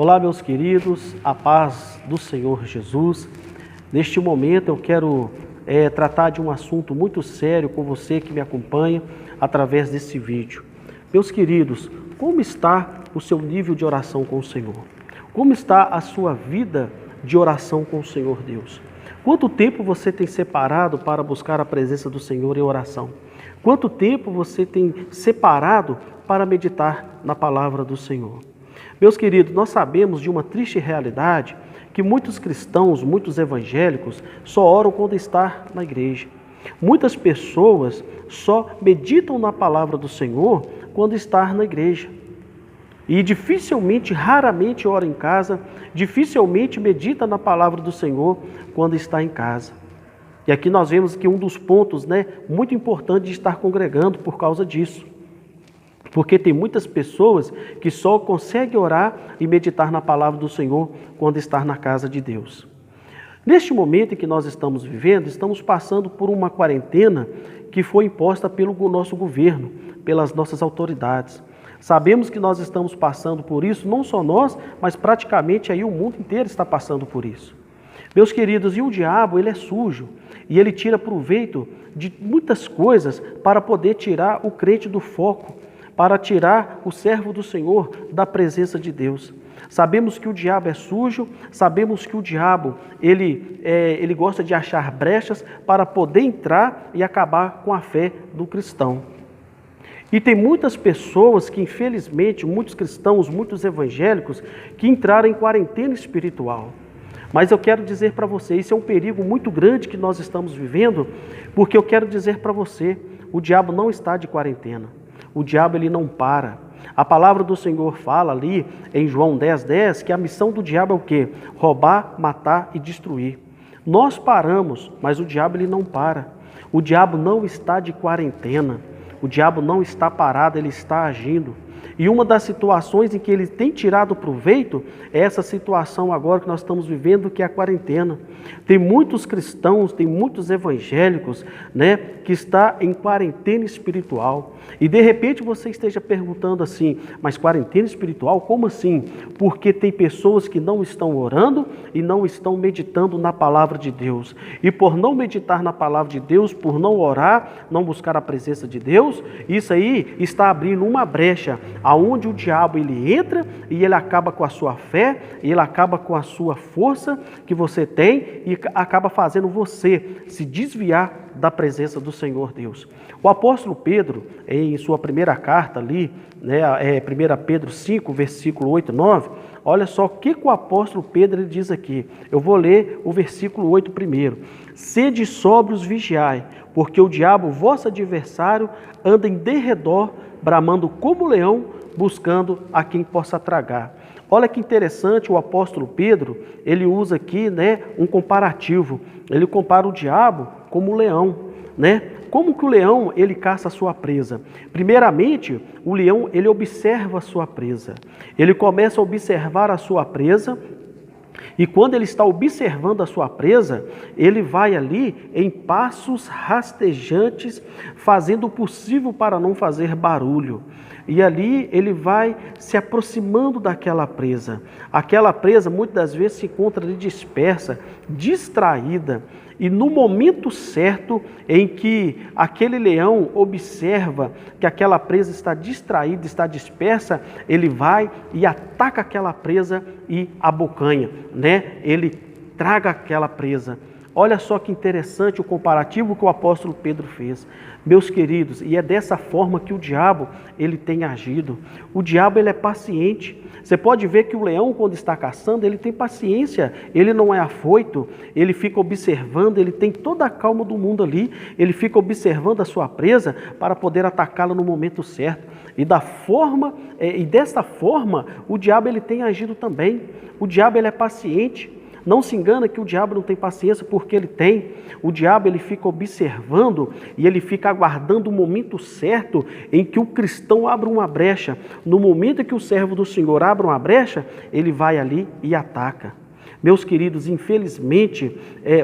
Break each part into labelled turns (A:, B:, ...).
A: Olá, meus queridos, a paz do Senhor Jesus. Neste momento eu quero tratar de um assunto muito sério com você que me acompanha através desse vídeo. Meus queridos, como está o seu nível de oração com o Senhor? Como está a sua vida de oração com o Senhor Deus? Quanto tempo você tem separado para buscar a presença do Senhor em oração? Quanto tempo você tem separado para meditar na palavra do Senhor? Meus queridos, nós sabemos de uma triste realidade que muitos cristãos, muitos evangélicos só oram quando estão na igreja. Muitas pessoas só meditam na palavra do Senhor quando estão na igreja. E dificilmente, raramente ora em casa, dificilmente medita na palavra do Senhor quando está em casa. E aqui nós vemos que um dos pontos muito importante de estar congregando por causa disso. Porque tem muitas pessoas que só conseguem orar e meditar na palavra do Senhor quando está na casa de Deus. Neste momento em que nós estamos vivendo, estamos passando por uma quarentena que foi imposta pelo nosso governo, pelas nossas autoridades. Sabemos que nós estamos passando por isso, não só nós, mas praticamente aí o mundo inteiro está passando por isso. Meus queridos, e o diabo, ele é sujo, e ele tira proveito de muitas coisas para poder tirar o crente do foco, para tirar o servo do Senhor da presença de Deus. Sabemos que o diabo é sujo, sabemos que o diabo ele gosta de achar brechas para poder entrar e acabar com a fé do cristão. E tem muitas pessoas que, infelizmente, muitos cristãos, muitos evangélicos, que entraram em quarentena espiritual. Mas eu quero dizer para você, isso é um perigo muito grande que nós estamos vivendo, porque eu quero dizer para você, o diabo não está de quarentena. O diabo ele não para. A palavra do Senhor fala ali em João 10:10 que a missão do diabo é o quê? Roubar, matar e destruir. Nós paramos, mas o diabo ele não para. O diabo não está de quarentena. O diabo não está parado, ele está agindo. E uma das situações em que ele tem tirado proveito é essa situação agora que nós estamos vivendo, que é a quarentena. Tem muitos cristãos, tem muitos evangélicos, que está em quarentena espiritual. E de repente você esteja perguntando assim, mas quarentena espiritual? Como assim? Porque tem pessoas que não estão orando e não estão meditando na palavra de Deus. E por não meditar na palavra de Deus, por não orar, não buscar a presença de Deus, isso aí está abrindo uma brecha aonde o diabo ele entra e ele acaba com a sua fé, ele acaba com a sua força que você tem e acaba fazendo você se desviar da presença do Senhor Deus. O apóstolo Pedro, em sua primeira carta ali, 1 Pedro 5, versículo 8 e 9, olha só o que o apóstolo Pedro ele diz aqui. Eu vou ler o versículo 8 primeiro. Sede sóbrios, vigiai, porque o diabo, vosso adversário, anda em derredor, bramando como leão, buscando a quem possa tragar. Olha que interessante, o apóstolo Pedro, ele usa aqui um comparativo. Ele compara o diabo como o leão, Como que o leão ele caça a sua presa? Primeiramente, o leão ele observa a sua presa. Ele começa a observar a sua presa. E quando ele está observando a sua presa, ele vai ali em passos rastejantes, fazendo o possível para não fazer barulho. E ali ele vai se aproximando daquela presa. Aquela presa muitas das vezes se encontra ali dispersa, distraída. E no momento certo em que aquele leão observa que aquela presa está distraída, está dispersa, ele vai e ataca aquela presa e abocanha, Ele traga aquela presa. Olha só que interessante o comparativo que o apóstolo Pedro fez. Meus queridos, e é dessa forma que o diabo ele tem agido. O diabo ele é paciente. Você pode ver que o leão, quando está caçando, ele tem paciência, ele não é afoito, ele fica observando, ele tem toda a calma do mundo ali, ele fica observando a sua presa para poder atacá-la no momento certo. E dessa forma, o diabo ele tem agido também. O diabo ele é paciente. Não se engana que o diabo não tem paciência, porque ele tem. O diabo ele fica observando e ele fica aguardando o momento certo em que o cristão abre uma brecha. No momento em que o servo do Senhor abre uma brecha, ele vai ali e ataca. Meus queridos, infelizmente,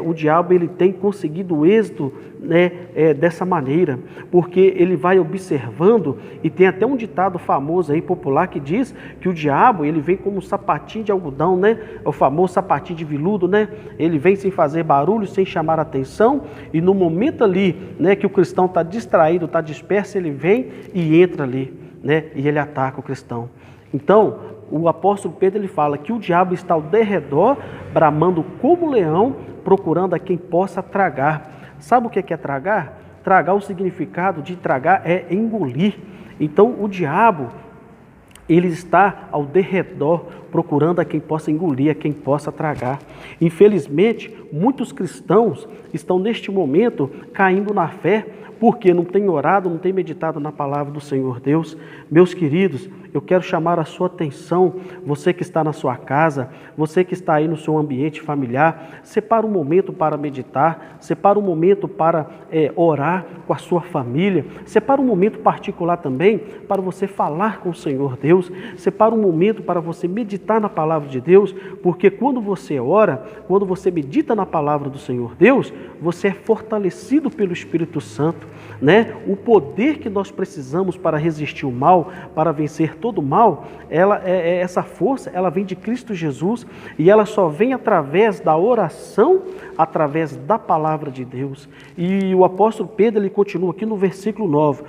A: o diabo ele tem conseguido êxito, né, dessa maneira, porque ele vai observando, e tem até um ditado famoso aí, popular, que diz que o diabo ele vem como um sapatinho de algodão, né, o famoso sapatinho de veludo, né, ele vem sem fazer barulho, sem chamar atenção, e no momento ali, né, que o cristão está distraído, está disperso, ele vem e entra ali, né, e ele ataca o cristão. Então, o apóstolo Pedro ele fala que o diabo está ao derredor, bramando como leão, procurando a quem possa tragar. Sabe o que é tragar? Tragar, o significado de tragar é engolir. Então, o diabo, ele está ao derredor, procurando a quem possa engolir, a quem possa tragar. Infelizmente, muitos cristãos estão neste momento caindo na fé, porque não tem orado, não tem meditado na palavra do Senhor Deus. Meus queridos, eu quero chamar a sua atenção, você que está na sua casa, você que está aí no seu ambiente familiar, separa um momento para meditar, separa um momento para orar com a sua família, separa um momento particular também para você falar com o Senhor Deus, separa um momento para você meditar na palavra de Deus, porque quando você ora, quando você medita na palavra do Senhor Deus, você é fortalecido pelo Espírito Santo, né? O poder que nós precisamos para resistir o mal, para vencer todo o mal, essa força, ela vem de Cristo Jesus, e ela só vem através da oração, através da palavra de Deus. E o apóstolo Pedro, ele continua aqui no versículo 9,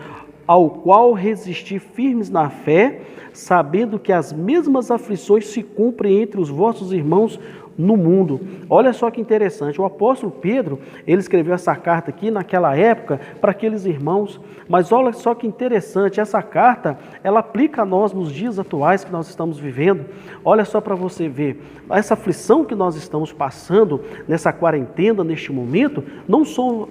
A: ao qual resistir firmes na fé, sabendo que as mesmas aflições se cumprem entre os vossos irmãos no mundo. Olha só que interessante, o apóstolo Pedro, ele escreveu essa carta aqui naquela época para aqueles irmãos, mas olha só que interessante, essa carta, ela aplica a nós nos dias atuais que nós estamos vivendo. Olha só para você ver, essa aflição que nós estamos passando nessa quarentena, neste momento, não somos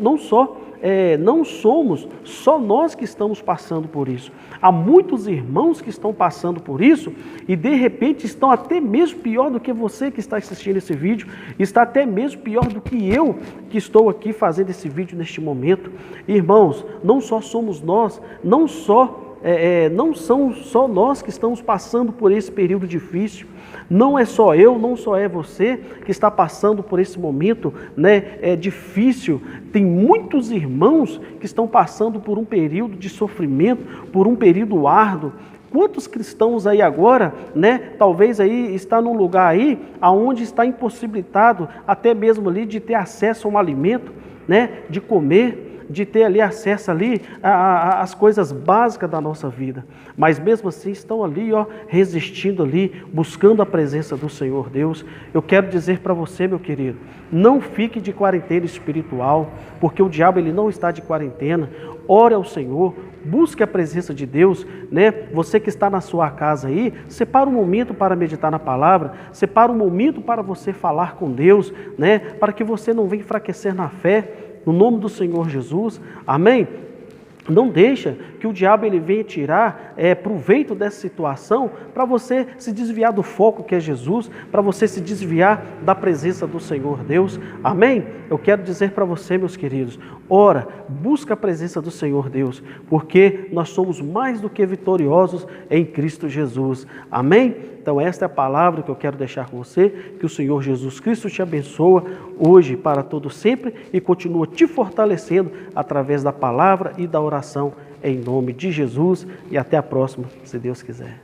A: só nós que estamos passando por isso. Há muitos irmãos que estão passando por isso e de repente estão até mesmo pior do que você que está assistindo esse vídeo, está até mesmo pior do que eu que estou aqui fazendo esse vídeo neste momento. Irmãos, não só somos nós, não são só nós que estamos passando por esse período difícil. Não é só eu, não só é você que está passando por esse momento, né, difícil. Tem muitos irmãos que estão passando por um período de sofrimento, por um período árduo. Quantos cristãos aí agora, né, talvez aí está num lugar aí aonde está impossibilitado até mesmo ali de ter acesso a um alimento, né, de comer, de ter ali acesso ali às coisas básicas da nossa vida, mas mesmo assim estão ali, resistindo ali, buscando a presença do Senhor Deus. Eu quero dizer para você, meu querido, não fique de quarentena espiritual, porque o diabo ele não está de quarentena. Ore ao Senhor, busque a presença de Deus, né? Você que está na sua casa aí, separa um momento para meditar na palavra, separa um momento para você falar com Deus, né? Para que você não venha enfraquecer na fé, no nome do Senhor Jesus, amém? Não deixa que o diabo ele venha tirar proveito dessa situação para você se desviar do foco que é Jesus, para você se desviar da presença do Senhor Deus, amém? Eu quero dizer para você, meus queridos, ora, busca a presença do Senhor Deus, porque nós somos mais do que vitoriosos em Cristo Jesus, amém? Então esta é a palavra que eu quero deixar com você, que o Senhor Jesus Cristo te abençoa hoje para todo sempre e continua te fortalecendo através da palavra e da oração em nome de Jesus, e até a próxima, se Deus quiser.